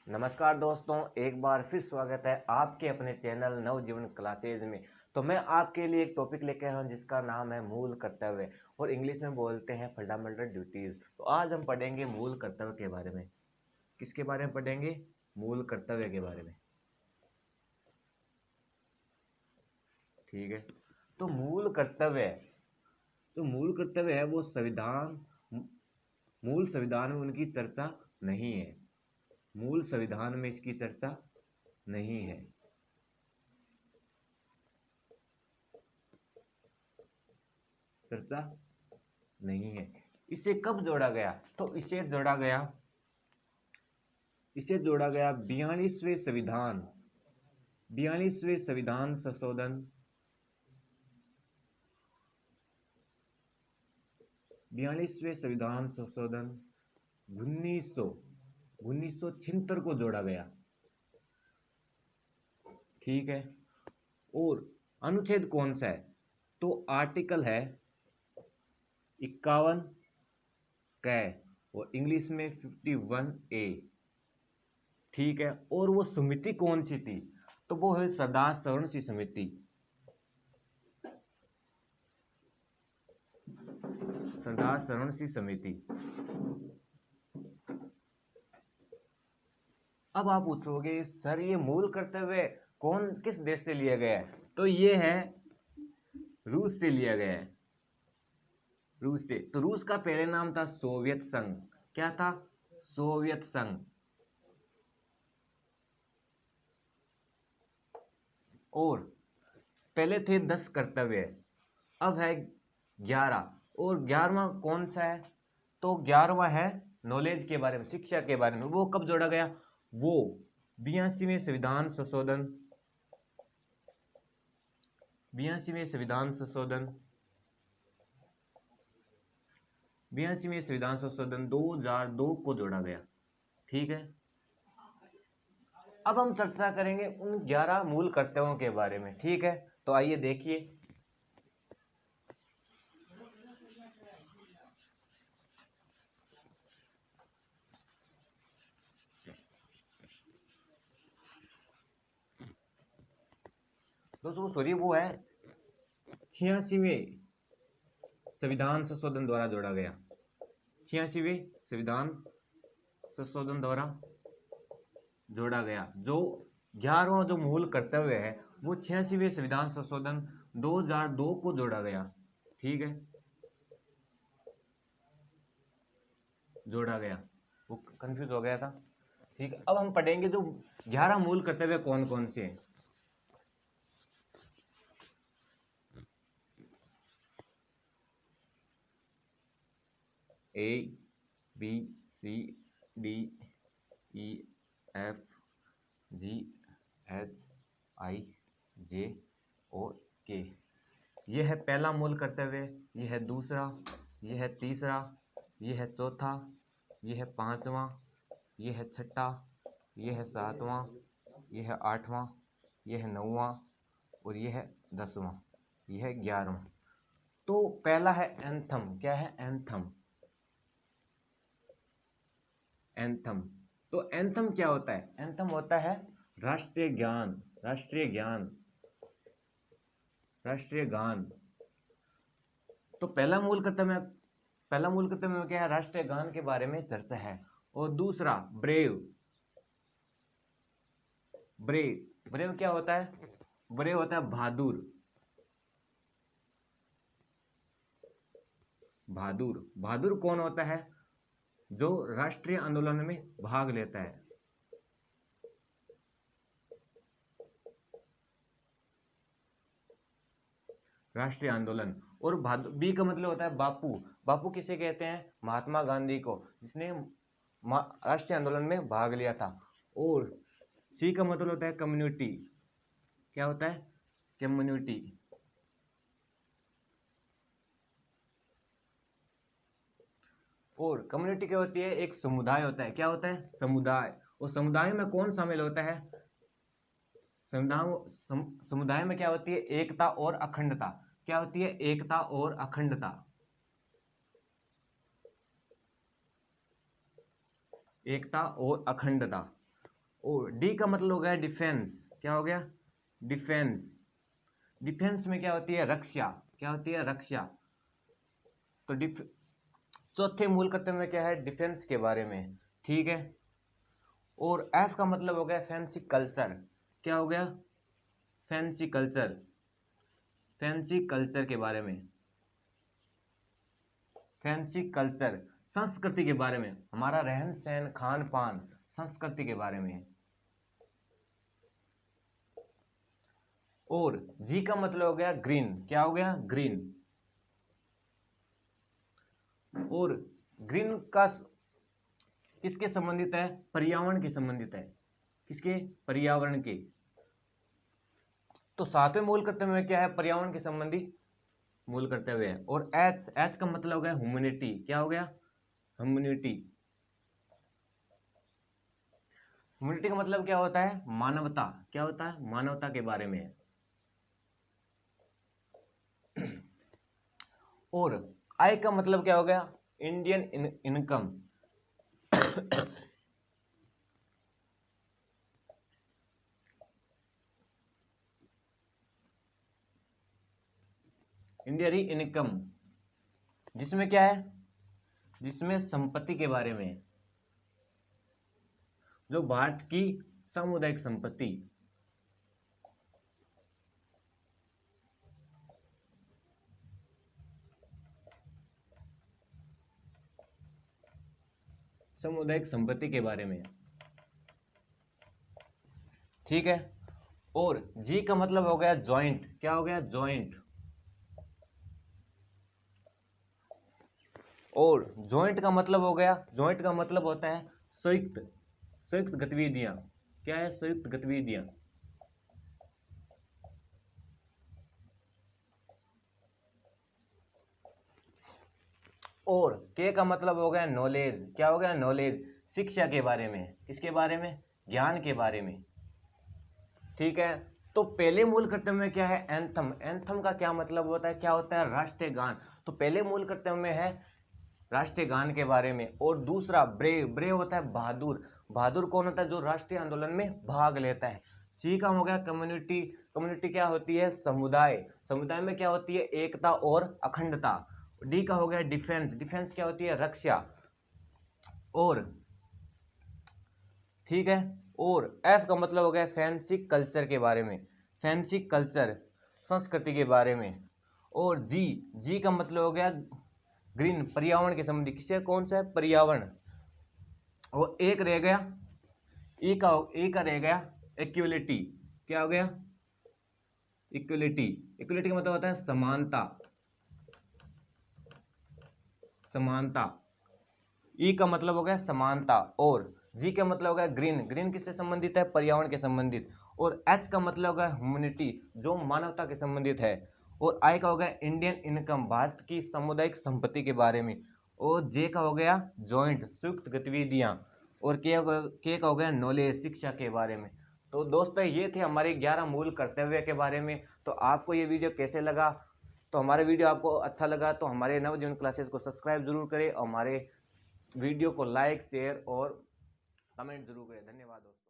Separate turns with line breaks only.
नमस्कार दोस्तों, एक बार फिर स्वागत है आपके अपने चैनल नवजीवन क्लासेज में। तो मैं आपके लिए एक टॉपिक लेकर आया हूं जिसका नाम है मूल कर्तव्य और इंग्लिश में बोलते हैं फंडामेंटल ड्यूटीज। तो आज हम पढ़ेंगे मूल कर्तव्य के बारे में। किसके बारे में पढ़ेंगे? मूल कर्तव्य के बारे में। ठीक है। तो मूल कर्तव्य है वो मूल संविधान में उनकी चर्चा नहीं है। मूल संविधान में इसकी चर्चा नहीं है। चर्चा नहीं है। इसे कब जोड़ा गया? तो इसे जोड़ा गया 42वें संविधान संशोधन 1976 को जोड़ा गया। ठीक है। और अनुच्छेद कौन सा है? तो आर्टिकल है 51 कै और इंग्लिश में 51A। ठीक है। और वो समिति कौन सी थी? तो वो है सरदार सवर्ण सी समिति। सरदार सवर्ण सी समिति। अब आप पूछोगे सर ये मूल कर्तव्य किस देश से लिया गया है? तो ये है रूस से लिया गया है। रूस से। तो रूस का पहले नाम था सोवियत संघ। क्या था? सोवियत संघ। और पहले थे 10 कर्तव्य, अब है 11। और 11वां कौन सा है? तो 11वां है नॉलेज के बारे में, शिक्षा के बारे में। वो कब जोड़ा गया? वो 82वें संविधान संशोधन 2002 को जोड़ा गया। ठीक है। अब हम चर्चा करेंगे उन 11 मूल कर्तव्यों के बारे में। ठीक है। तो आइए देखिए। दोस्तों सॉरी, वो है 86वें संविधान संशोधन द्वारा जोड़ा गया। 86वें संविधान संशोधन द्वारा जोड़ा गया। जो 11वां जो मूल कर्तव्य है वो 86वें संविधान संशोधन 2002 को जोड़ा गया। ठीक है। जोड़ा गया। वो कंफ्यूज हो गया था। ठीक है। अब हम पढ़ेंगे जो 11 मूल कर्तव्य कौन कौन से हैं। A B C D E F G H I J और K। यह है पहला मूल कर्तव्य, यह है दूसरा, यह है तीसरा, यह है चौथा, यह है पांचवा, यह है छठा, यह है सातवां, यह है आठवां, यह है नौवां और यह है 10वां, यह है 11वां। तो पहला है एंथम। क्या है? एंथम। एंथम। तो एंथम क्या होता है? एंथम होता है राष्ट्रीय ज्ञान, राष्ट्रीय ज्ञान, राष्ट्रीय गान। तो पहला मूल कर्तव्य में क्या है? राष्ट्रीय गान के बारे में चर्चा है। और दूसरा ब्रेव। ब्रेव ब्रेव क्या होता है? ब्रेव होता है बहादुर। बहादुर। बहादुर कौन होता है? जो राष्ट्रीय आंदोलन में भाग लेता है। राष्ट्रीय आंदोलन। और बी का मतलब होता है बापू। बापू किसे कहते हैं? महात्मा गांधी को, जिसने राष्ट्रीय आंदोलन में भाग लिया था। और सी का मतलब होता है कम्युनिटी। क्या होता है? कम्युनिटी। और कम्युनिटी क्या होती है? एक समुदाय होता है। क्या होता है? समुदाय। और समुदाय में कौन शामिल होता है? समुदाय में क्या होती है? एकता और अखंडता। क्या होती है? एकता और अखंडता। एकता और अखंडता। और डी का मतलब हो गया डिफेंस। क्या हो गया? डिफेंस। डिफेंस में क्या होती है? रक्षा। क्या होती है? रक्षा। तो चौथे मूल कर्तव्य में क्या है? डिफेंस के बारे में। ठीक है। और एफ का मतलब हो गया फैंसी कल्चर। क्या हो गया? Fancy culture. फैंसी कल्चर के बारे में। फैंसी कल्चर संस्कृति के बारे में, हमारा रहन सहन खान पान संस्कृति के बारे में। और जी का मतलब हो गया ग्रीन। क्या हो गया? ग्रीन। और ग्रीन का किसके संबंधित है? पर्यावरण के संबंधित है। किसके? पर्यावरण के। तो सातवें मूल कर्तव्य में क्या है? पर्यावरण के संबंधी मूल कर्तव्य है। और एच, एच का मतलब हो गया ह्यूमैनिटी। क्या हो गया? ह्यूमैनिटी। ह्यूमैनिटी का मतलब क्या होता है? मानवता। क्या होता है? मानवता के बारे में है। और आय का मतलब क्या हो गया? Indian income. इंडियन इनकम, जिसमें क्या है? जिसमें संपत्ति के बारे में है, जो भारत की सामुदायिक संपत्ति। सामुदायिक संपत्ति के बारे में। ठीक है। और जी का मतलब हो गया जॉइंट। क्या हो गया? जॉइंट। और जॉइंट का मतलब हो गया, जॉइंट का मतलब होता है संयुक्त। संयुक्त गतिविधियां। क्या है? संयुक्त गतिविधियां। और के का मतलब हो गया नॉलेज। क्या हो गया? नॉलेज। शिक्षा के बारे में। किसके बारे में? ज्ञान के बारे में। ठीक है। तो पहले मूल कर्तव्य में क्या है? एंथम। एंथम का क्या मतलब होता है? क्या होता है? राष्ट्रीय गान। तो पहले मूल कर्तव्य में है राष्ट्रीय गान के बारे में। और दूसरा ब्रेव। ब्रेव होता है बहादुर। बहादुर कौन होता है? जो राष्ट्रीय आंदोलन में भाग लेता है। सी का हो गया कम्युनिटी। कम्युनिटी क्या होती है? समुदाय। समुदाय में क्या होती है? एकता और अखंडता। डी का हो गया डिफेंस। डिफेंस क्या होती है? रक्षा। और ठीक है। और एफ का मतलब हो गया फैंसी कल्चर के बारे में। फैंसी कल्चर संस्कृति के बारे में। और जी, जी का मतलब हो गया ग्रीन, पर्यावरण के संबंधी। किसे? कौन सा है? पर्यावरण। और एक रह गया ई का रह गया इक्वलिटी। क्या हो गया? इक्वलिटी। इक्वलिटी का मतलब होता है समानता। समानता। ई का मतलब हो गया समानता। और जी का मतलब हो गया ग्रीन। ग्रीन किससे संबंधित है? पर्यावरण के संबंधित। और एच का मतलब हो गया ह्यूमैनिटी, जो मानवता के संबंधित है। और आई का हो गया इंडियन इनकम, भारत की सामुदायिक संपत्ति के बारे में। और जे का हो गया जॉइंट, संयुक्त गतिविधियां। और के का हो गया नॉलेज, शिक्षा के बारे में। तो दोस्तों ये थे हमारे 11 मूल कर्तव्य के बारे में। तो आपको ये वीडियो कैसे लगा? तो हमारे वीडियो आपको अच्छा लगा तो हमारे नवजीवन क्लासेस को सब्सक्राइब जरूर करें और हमारे वीडियो को लाइक शेयर और कमेंट जरूर करें। धन्यवाद दोस्तों।